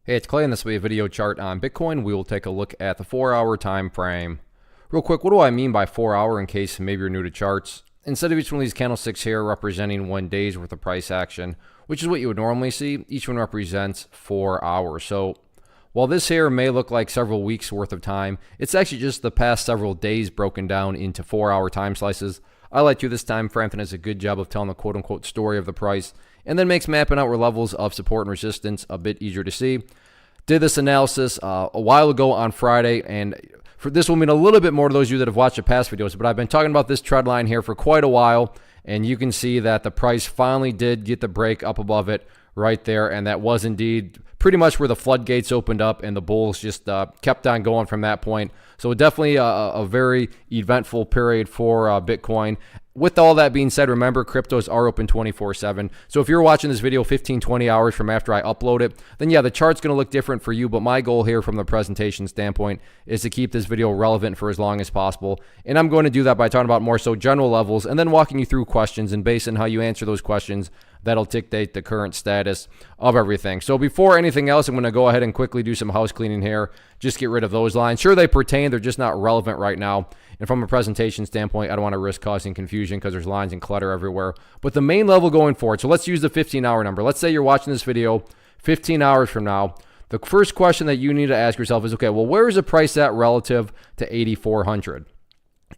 Hey, it's Clay, and this will be a video chart on Bitcoin. We will take a look at the 4-hour time frame. Real quick, what do I mean by 4-hour in case maybe you're new to charts? Instead of each one of these candlesticks here representing 1 day's worth of price action, which is what you would normally see, each one represents 4 hours. So while this here may look like several weeks worth of time, it's actually just the past several days broken down into 4-hour time slices. I like to this time frame and does a good job of telling the quote-unquote story of the price, and then makes mapping out where levels of support and resistance a bit easier to see. Did this analysis a while ago on Friday, and for this will mean a little bit more to those of you that have watched the past videos, but I've been talking about this trend line here for quite a while, and you can see that the price finally did get the break up above it right there, and that was indeed pretty much where the floodgates opened up, and the bulls just kept on going from that point. So definitely a very eventful period for Bitcoin. With all that being said, remember, cryptos are open 24/7. So if you're watching this video 15, 20 hours from after I upload it, then yeah, the chart's going to look different for you. But my goal here from the presentation standpoint is to keep this video relevant for as long as possible. And I'm going to do that by talking about more so general levels and then walking you through questions, and based on how you answer those questions, that'll dictate the current status of everything. So before anything else, I'm going to go ahead and quickly do some house cleaning here. Just get rid of those lines. Sure, they pertain. They're just not relevant right now. And from a presentation standpoint, I don't want to risk causing confusion because there's lines and clutter everywhere. But the main level going forward, so let's use the 15-hour number. Let's say you're watching this video 15 hours from now. The first question that you need to ask yourself is, okay, well, where is the price at relative to 8,400?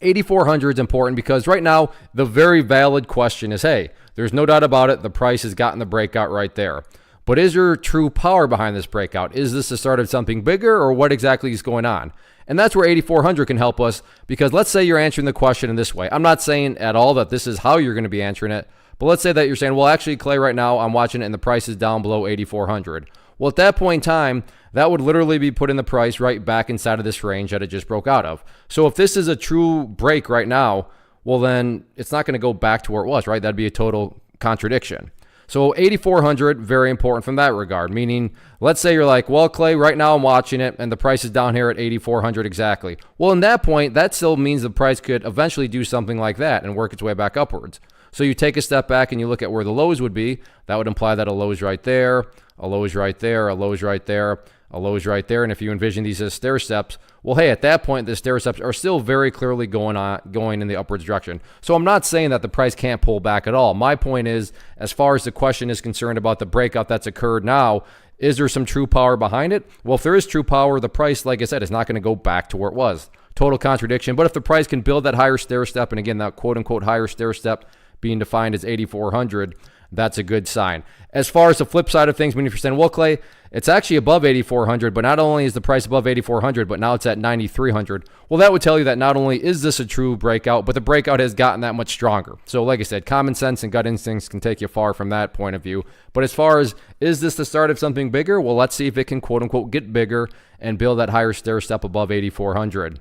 8,400 is important because right now, the very valid question is, hey, there's no doubt about it, the price has gotten the breakout right there. But is there true power behind this breakout? Is this the start of something bigger, or what exactly is going on? And that's where 8,400 can help us, because let's say you're answering the question in this way. I'm not saying at all that this is how you're going to be answering it, but let's say that you're saying, well, actually, Clay, right now I'm watching it and the price is down below 8,400. Well, at that point in time, that would literally be putting the price right back inside of this range that it just broke out of. So if this is a true break right now, well, then it's not going to go back to where it was, right? That'd be a total contradiction. So 8,400, very important from that regard, meaning let's say you're like, well, Clay, right now I'm watching it and the price is down here at 8,400 exactly. Well, in that point, that still means the price could eventually do something like that and work its way back upwards. So you take a step back and you look at where the lows would be. That would imply that a low's right there, a low's right there, a low's right there, a low's right there. And if you envision these as stair steps, well, hey, at that point, the stair steps are still very clearly going in the upwards direction. So I'm not saying that the price can't pull back at all. My point is, as far as the question is concerned about the breakout that's occurred now, is there some true power behind it? Well, if there is true power, the price, like I said, is not going to go back to where it was. Total contradiction. But if the price can build that higher stair step, and again, that quote unquote higher stair step being defined as 8,400, that's a good sign. As far as the flip side of things, when you're saying, well, Clay, it's actually above 8,400, but not only is the price above 8,400, but now it's at 9,300. Well, that would tell you that not only is this a true breakout, but the breakout has gotten that much stronger. So like I said, common sense and gut instincts can take you far from that point of view. But as far as, is this the start of something bigger? Well, let's see if it can quote unquote get bigger and build that higher stair step above 8,400.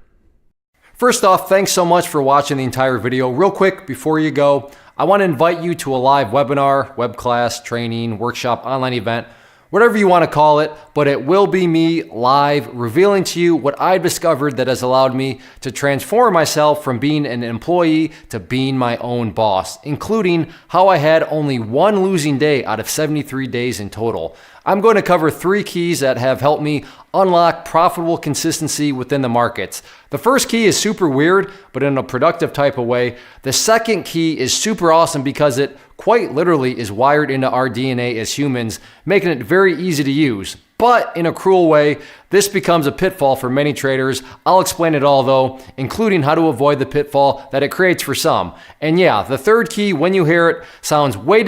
First off, thanks so much for watching the entire video. Real quick, before you go, I want to invite you to a live webinar, web class, training, workshop, online event, whatever you want to call it, but it will be me live revealing to you what I've discovered that has allowed me to transform myself from being an employee to being my own boss, including how I had only one losing day out of 73 days in total. I'm going to cover 3 keys that have helped me unlock profitable consistency within the markets. The first key is super weird, but in a productive type of way. The second key is super awesome because it quite literally is wired into our DNA as humans, making it very easy to use. But in a cruel way, this becomes a pitfall for many traders. I'll explain it all though, including how to avoid the pitfall that it creates for some. And yeah, the third key, when you hear it, sounds way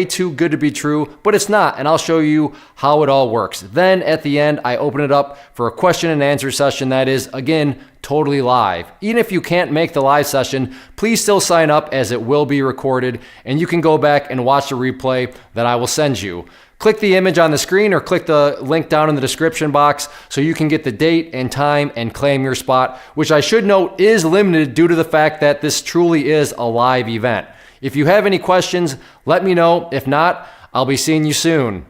too good to be true, but it's not, and I'll show you how it all works. Then at the end, I open it up for a question and answer session that is, again, totally live. Even if you can't make the live session, please still sign up as it will be recorded, and you can go back and watch the replay that I will send you. Click the image on the screen or click the link down in the description box so you can get the date and time and claim your spot, which I should note is limited due to the fact that this truly is a live event. If you have any questions, let me know. If not, I'll be seeing you soon.